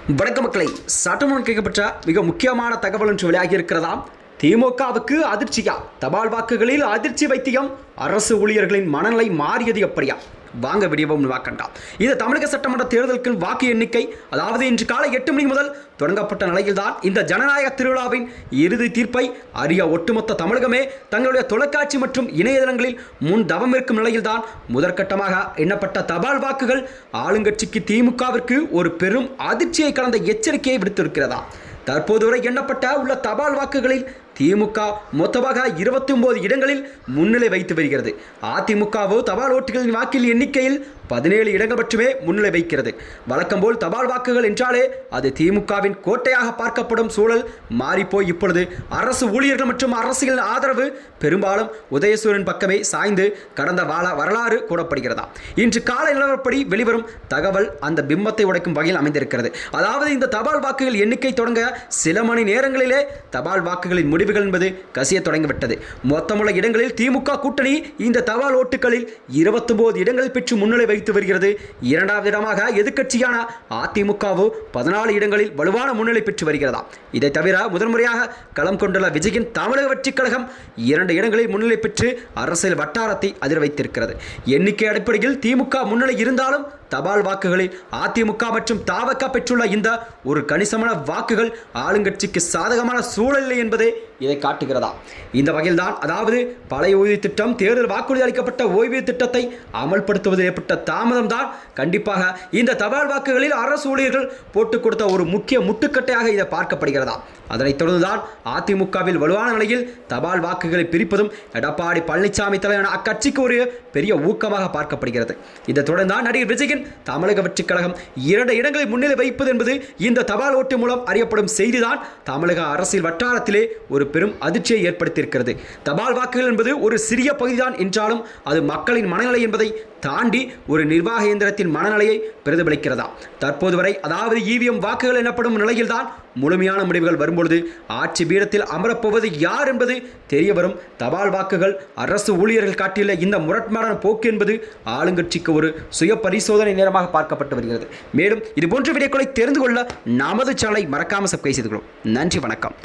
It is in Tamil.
வணக்க மக்களை, சட்டமன்றம் கேட்கப்பட்ட மிக முக்கியமான தகவல் ஒன்று வெளியாகி இருக்கிறதாம். திமுகவுக்கு அதிர்ச்சியா? தபால் வாக்குகளில் அதிர்ச்சி வைத்தியம், அரசு ஊழியர்களின் மனநிலை மாறியது எப்படியா? வாங்க வீடியோவும் வாக்கண்டாம். இது தமிழக சட்டமன்ற தேர்தலுக்கு வாக்கு எண்ணிக்கை, அதாவது இன்று காலை 8 மணி முதல் தொடங்கப்பட்ட நிலையில்தான் இந்த ஜனநாயக திருவிழாவின் இறுதி தீர்ப்பை அறிய ஒட்டுமொத்த தமிழகமே தங்களுடைய தொலைக்காட்சி மற்றும் இணையதளங்களில் முன் தவம் இருக்கும் நிலையில்தான் முதற்கட்டமாக எண்ணப்பட்ட தபால் வாக்குகள் ஆளுங்கட்சிக்கு திமுகவிற்கு ஒரு பெரும் அதிர்ச்சியை கலந்த எச்சரிக்கையை விடுத்திருக்கிறதா. தற்போது வரை எண்ணப்பட்ட உள்ள தபால் வாக்குகளில் திமுக மொத்தமாக 29 இடங்களில் முன்னிலை வைத்து வருகிறது. அதிமுகவோ தபால் ஓட்டுகளின் வாக்கில் எண்ணிக்கையில் 17 இடங்கள் மட்டுமே முன்னிலை வைக்கிறது. வழக்கம்போல் தபால் வாக்குகள் என்றாலே அது திமுகவின் கோட்டையாக பார்க்கப்படும் சூழல் மாறிப்போய் இப்பொழுது அரசு ஊழியர்கள் மற்றும் அரசியல் ஆதரவு பெரும்பாலும் உதயசூரன் பக்கமே சாய்ந்து கடந்த வரலாறு கூறப்படுகிறதா. இன்று காலை நிலவரப்படி வெளிவரும் தகவல் அந்த பிம்பத்தை உடைக்கும் வகையில் அமைந்திருக்கிறது. அதாவது இந்த தபால் வாக்குகள் எண்ணிக்கை தொடங்க சில மணி நேரங்களிலே தபால் வாக்குகளின் முடிவுகள் என்பது கசிய தொடங்கிவிட்டது. மொத்தமுள்ள இடங்களில் திமுக கூட்டணி இந்த தபால் ஓட்டுகளில் 29 இடங்களில் பெற்று முன்னிலை வைத்து வருகிறது. இரண்டாவது இடமாக எதிர்க்கட்சியான அதிமுகவும் 14 இடங்களில் வலுவான முன்னிலை பெற்று வருகிறதா. இதை தவிர முதன்முறையாக களம் கொண்டுள்ள விஜயின் தமிழக வெற்றிக் கழகம் 2 இடங்களில் முன்னிலை பெற்று அரசியல் வட்டாரத்தை அதிர வைத்திருக்கிறது. எண்ணிக்கை அடிப்படையில் திமுக முன்னிலை இருந்தாலும் தபால் வாக்குகளில் அதிமுக மற்றும் தவக பெற்றுள்ள இந்த ஒரு கணிசமான வாக்குகள் ஆளுங்கட்சிக்கு சாதகமான சூழல் என்பதே இதை காட்டுகிறதா. இந்த வகையில்தான், அதாவது பழைய ஓய்வு திட்டம், தேர்தல் வாக்குறுதி அளிக்கப்பட்ட ஓய்வு திட்டத்தை அமல்படுத்துவதில் ஏற்பட்ட தாமதம் தான் கண்டிப்பாக இந்த தபால் வாக்குகளில் அரசு ஊழியர்கள் போட்டுக் கொடுத்த ஒரு முக்கிய முட்டுக்கட்டையாக இதை பார்க்கப்படுகிறதா. அதனைத் தொடர்ந்துதான் அதிமுகவில் வலுவான நிலையில் தபால் வாக்குகளை பிரிப்பதும் எடப்பாடி பழனிசாமி தலைவரான அக்கட்சிக்கு ஒரு பெரிய ஊக்கமாக பார்க்கப்படுகிறது. இதை தொடர்ந்தான் நடிகர் விஜயின் தமிழக வெற்றிக் கழகம் 2 இடங்களை முன்னிலை வைப்பது என்பது இந்த தபால் ஓட்டு மூலம் அறியப்படும் செய்திதான் தமிழக அரசியல் வட்டாரத்திலே ஒரு பெரும் அதிர்ச்சியை ஏற்படுத்தியிருக்கிறது. தபால் வாக்குகள் என்பது ஒரு சிறிய பகுதிதான் என்றாலும் அது மக்களின் மனநிலை என்பதை தாண்டி ஒரு நிர்வாக இயந்திரத்தின் மனநிலையை பிரதிபலிக்கிறதா. தற்போது வரை, அதாவது இவிஎம் வாக்குகள் எனப்படும் நிலையில்தான் முழுமையான முடிவுகள் வரும்பொழுது ஆட்சி பீடத்தில் அமரப்போவது யார் என்பது தெரிய வரும். தபால் வாக்குகள் அரசு ஊழியர்கள் காட்டியுள்ள இந்த முரண்பாடான போக்கு என்பது ஆளுங்கட்சிக்கு ஒரு சுய பரிசோதனை நேரமாக பார்க்கப்பட்டு வருகிறது. மேலும் இதுபோன்ற வீடியோக்களை தெரிந்து கொள்ள நமது சேனலை மறக்காமல் சப்ஸ்கிரைப் செய்து கொள்ளும். நன்றி, வணக்கம்.